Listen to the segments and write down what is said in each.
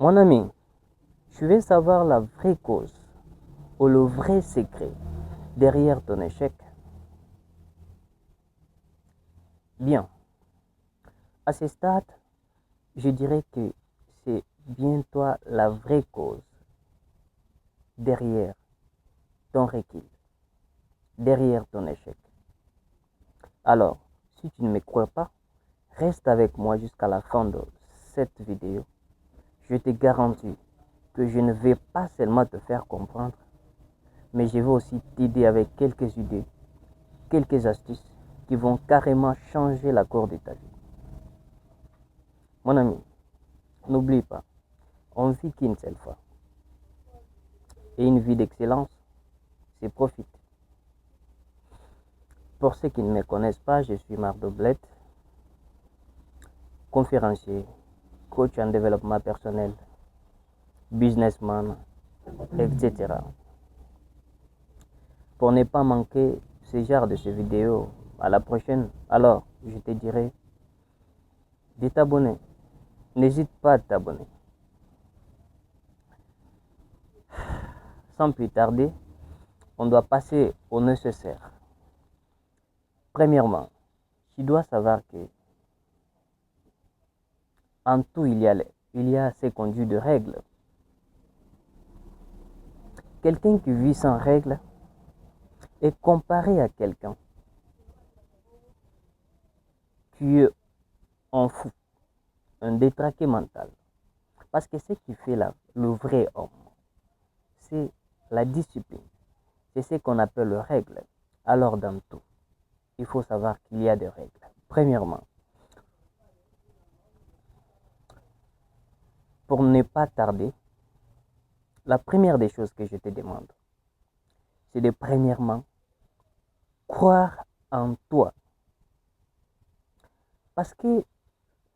Mon ami, tu veux savoir la vraie cause ou le vrai secret derrière ton échec? Bien, à ce stade, je dirais que c'est bien toi la vraie cause derrière ton recul, derrière ton échec. Alors, si tu ne me crois pas, reste avec moi jusqu'à la fin de cette vidéo. Je te garantis que je ne vais pas seulement te faire comprendre, mais je vais aussi t'aider avec quelques idées, quelques astuces qui vont carrément changer la course de ta vie. Mon ami, n'oublie pas, on vit qu'une seule fois. Et une vie d'excellence, c'est profite. Pour ceux qui ne me connaissent pas, je suis Marc Doblette, conférencier, coach en développement personnel, businessman, etc. Pour ne pas manquer ce genre de ces vidéos à la prochaine, alors je te dirai de t'abonner. N'hésite pas à t'abonner. Sans plus tarder, on doit passer au nécessaire. Premièrement, tu dois savoir que en tout, il y a ces conduits de règles. Quelqu'un qui vit sans règles est comparé à quelqu'un qui est en fou, un détraqué mental. Parce que ce qui fait le vrai homme, c'est la discipline. C'est ce qu'on appelle les règles. Alors dans tout, il faut savoir qu'il y a des règles. Premièrement, pour ne pas tarder, la première des choses que je te demande, c'est de premièrement croire en toi. Parce que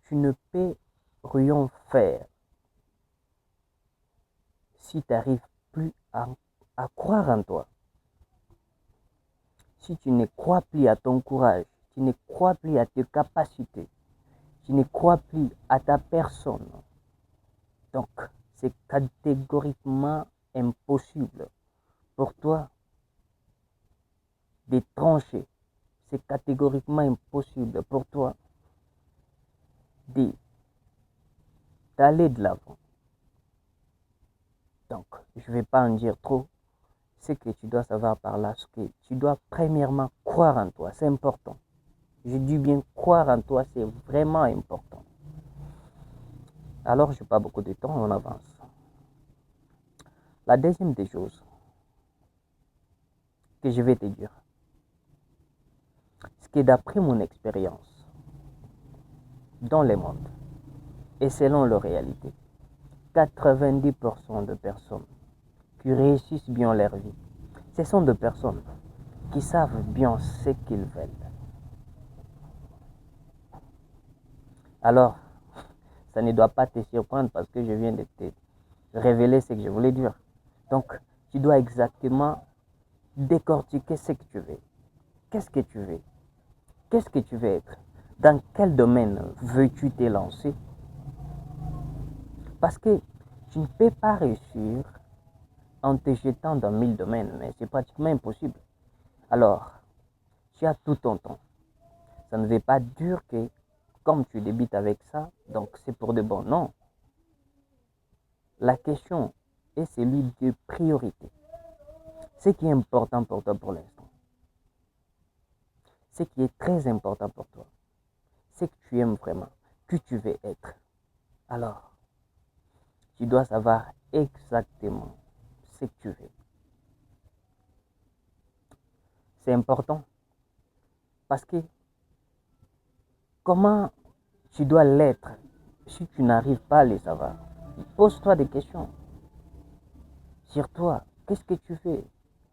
tu ne peux rien faire si tu n'arrives plus à croire en toi. Si tu ne crois plus à ton courage, tu ne crois plus à tes capacités, tu ne crois plus à ta personne, donc c'est catégoriquement impossible pour toi de trancher. C'est catégoriquement impossible pour toi d'aller de l'avant. Donc, je ne vais pas en dire trop. Ce que tu dois savoir par là, c'est que tu dois premièrement croire en toi. C'est important. Je dis bien croire en toi, c'est vraiment important. Alors, je n'ai pas beaucoup de temps, on avance. La deuxième des choses que je vais te dire, c'est que d'après mon expérience dans le monde et selon leur réalité, 90% de personnes qui réussissent bien leur vie, ce sont des personnes qui savent bien ce qu'ils veulent. Alors, ça ne doit pas te surprendre parce que je viens de te révéler ce que je voulais dire. Donc, tu dois exactement décortiquer ce que tu veux. Qu'est-ce que tu veux? Qu'est-ce que tu veux être? Dans quel domaine veux-tu te lancer? Parce que tu ne peux pas réussir en te jetant dans 1000 domaines, mais c'est pratiquement impossible. Alors, tu as tout ton temps. Ça ne veut pas dire que comme tu débutes avec ça, donc c'est pour de bon. Non. La question est celui de priorité. Ce qui est important pour toi pour l'instant. Ce qui est très important pour toi. Ce que tu aimes vraiment, que tu veux être. Alors, tu dois savoir exactement ce que tu veux. C'est important parce que comment tu dois l'être si tu n'arrives pas à le savoir? Pose-toi des questions sur toi. Qu'est-ce que tu fais?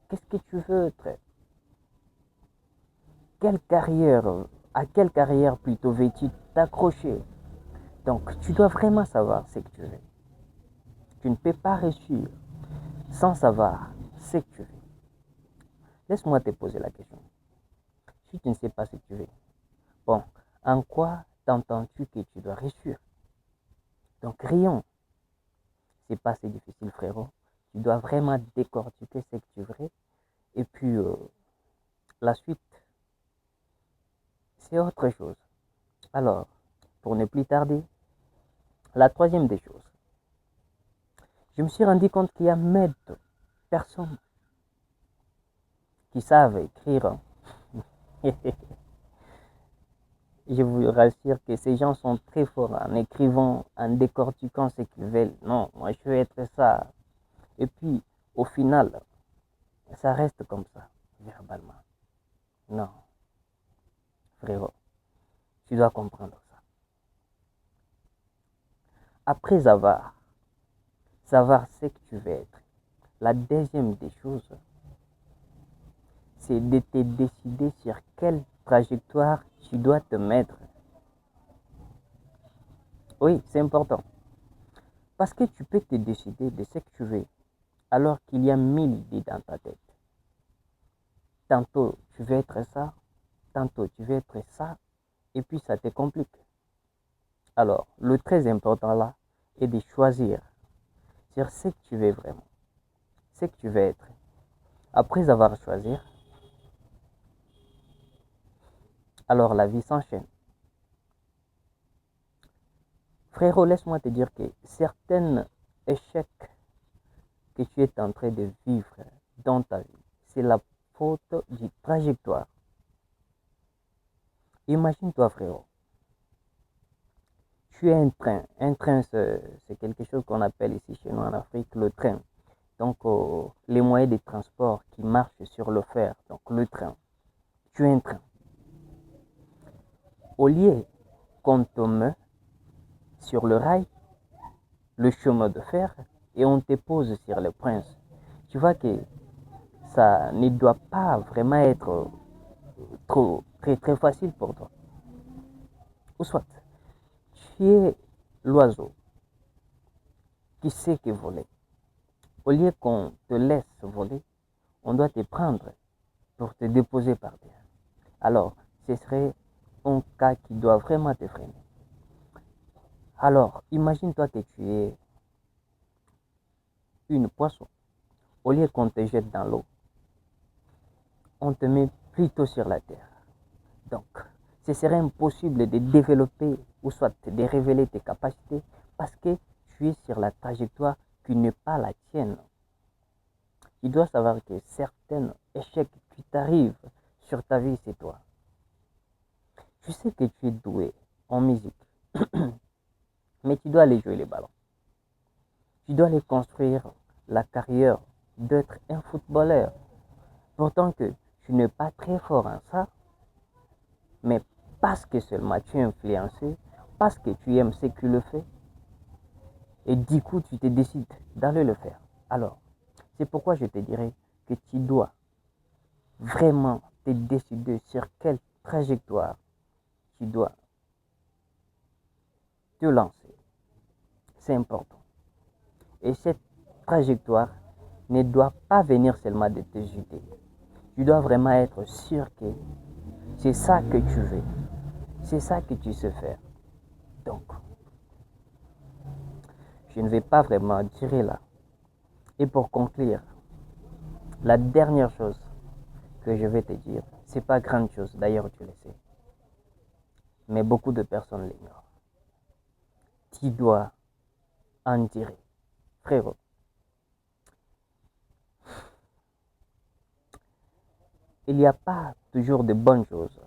Qu'est-ce que tu veux être? Quelle carrière, à quelle carrière plutôt veux-tu t'accrocher? Donc, tu dois vraiment savoir ce que tu veux. Tu ne peux pas réussir sans savoir ce que tu veux. Laisse-moi te poser la question. Si tu ne sais pas ce que tu veux, bon, en quoi t'entends-tu que tu dois réussir? Donc, rien. c'est pas si difficile, frérot. Tu dois vraiment décortiquer ce que tu veux. Et puis, la suite, c'est autre chose. Alors, pour ne plus tarder, la troisième des choses, je me suis rendu compte qu'il y a même personnes qui savent écrire. Je vous rassure que ces gens sont très forts en écrivant, en décortiquant ce qu'ils veulent. Non, moi je veux être ça. Et puis, au final, ça reste comme ça, verbalement. Non, frérot, tu dois comprendre ça. Après savoir ce que tu veux être, la deuxième des choses, c'est de te décider sur quelle trajectoire tu dois te mettre. Oui, c'est important. Parce que tu peux te décider de ce que tu veux, alors qu'il y a 1000 idées dans ta tête. Tantôt tu veux être ça, tantôt tu veux être ça, et puis ça te complique. Alors, le très important là est de choisir sur ce que tu veux vraiment, ce que tu veux être. Après avoir choisi, alors la vie s'enchaîne. Frérot, laisse-moi te dire que certains échecs que tu es en train de vivre dans ta vie, c'est la faute du trajectoire. Imagine-toi, frérot, tu es un train. Un train, c'est quelque chose qu'on appelle ici chez nous en Afrique le train. Donc, les moyens de transport qui marchent sur le fer, donc le train. Tu es un train. Au lieu qu'on te met sur le rail, le chemin de fer, et on te pose sur le prince, tu vois que ça ne doit pas vraiment être trop, très, très facile pour toi. Ou soit, tu es l'oiseau qui sait que voler. Au lieu qu'on te laisse voler, on doit te prendre pour te déposer par terre. Alors, ce serait un cas qui doit vraiment te freiner. Alors, imagine-toi que tu es une poisson. Au lieu qu'on te jette dans l'eau, on te met plutôt sur la terre. Donc, ce serait impossible de développer ou soit de révéler tes capacités parce que tu es sur la trajectoire qui n'est pas la tienne. Tu dois savoir que certains échecs qui t'arrivent sur ta vie, c'est toi. Tu sais que tu es doué en musique, mais tu dois aller jouer les ballons. Tu dois aller construire la carrière d'être un footballeur. Pourtant que tu n'es pas très fort en ça, mais parce que seulement tu es influencé, parce que tu aimes ce que tu le fais, et du coup tu te décides d'aller le faire. Alors, c'est pourquoi je te dirais que tu dois vraiment te décider sur quelle trajectoire tu dois te lancer. C'est important. Et cette trajectoire ne doit pas venir seulement de tes idées. Tu dois vraiment être sûr que c'est ça que tu veux. C'est ça que tu sais faire. Donc, je ne vais pas vraiment tirer là. Et pour conclure, la dernière chose que je vais te dire, c'est pas grande chose, d'ailleurs tu le sais. Mais beaucoup de personnes l'ignorent. Tu dois en tirer. Frérot, il n'y a pas toujours de bonnes choses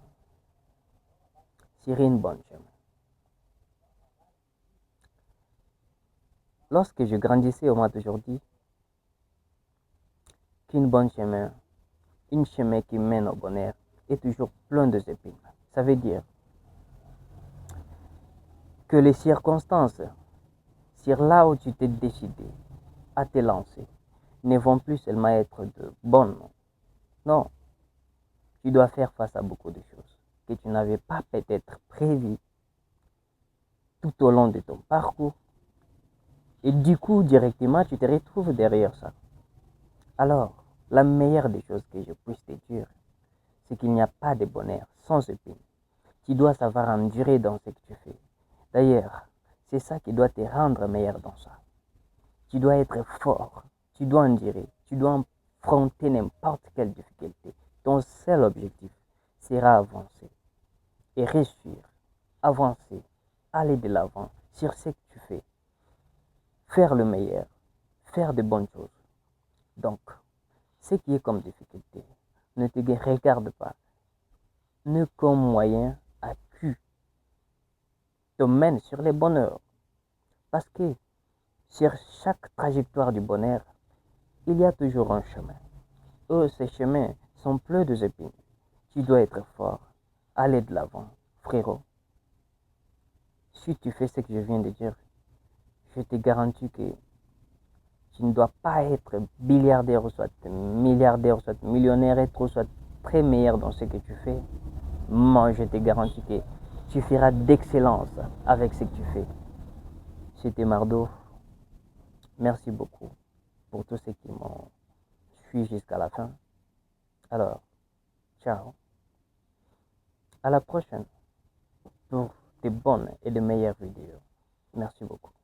sur une bonne chemin. Lorsque je grandissais au mois d'aujourd'hui, qu'une bonne chemin, une chemin qui mène au bonheur, est toujours plein de épines. Ça veut dire que les circonstances sur là où tu t'es décidé à te lancer ne vont plus seulement être de bonnes. Non, tu dois faire face à beaucoup de choses que tu n'avais pas peut-être prévues tout au long de ton parcours. Et du coup, directement, tu te retrouves derrière ça. Alors, la meilleure des choses que je puisse te dire, c'est qu'il n'y a pas de bonheur sans épines. Tu dois savoir endurer dans ce que tu fais. D'ailleurs, c'est ça qui doit te rendre meilleur dans ça. Tu dois être fort. Tu dois endurer. Tu dois affronter n'importe quelle difficulté. Ton seul objectif sera avancer et réussir, avancer, aller de l'avant sur ce que tu fais, faire le meilleur, faire de bonnes choses. Donc, ce qui est comme difficulté, ne te regarde pas, ne comme moyen à qui te mène sur les bonheurs. Parce que sur chaque trajectoire du bonheur, il y a toujours un chemin. Ces chemins sont pleins de épines. Tu dois être fort, aller de l'avant, frérot. Si tu fais ce que je viens de dire, je te garantis que tu ne dois pas être milliardaire ou soit milliardaire ou soit millionnaire, être ou soit très meilleur dans ce que tu fais. Moi, je te garantis que tu feras d'excellence avec ce que tu fais. C'était Mardo. Merci beaucoup pour tous ceux qui m'ont suivi jusqu'à la fin. Alors, ciao. À la prochaine pour de bonnes et de meilleures vidéos. Merci beaucoup.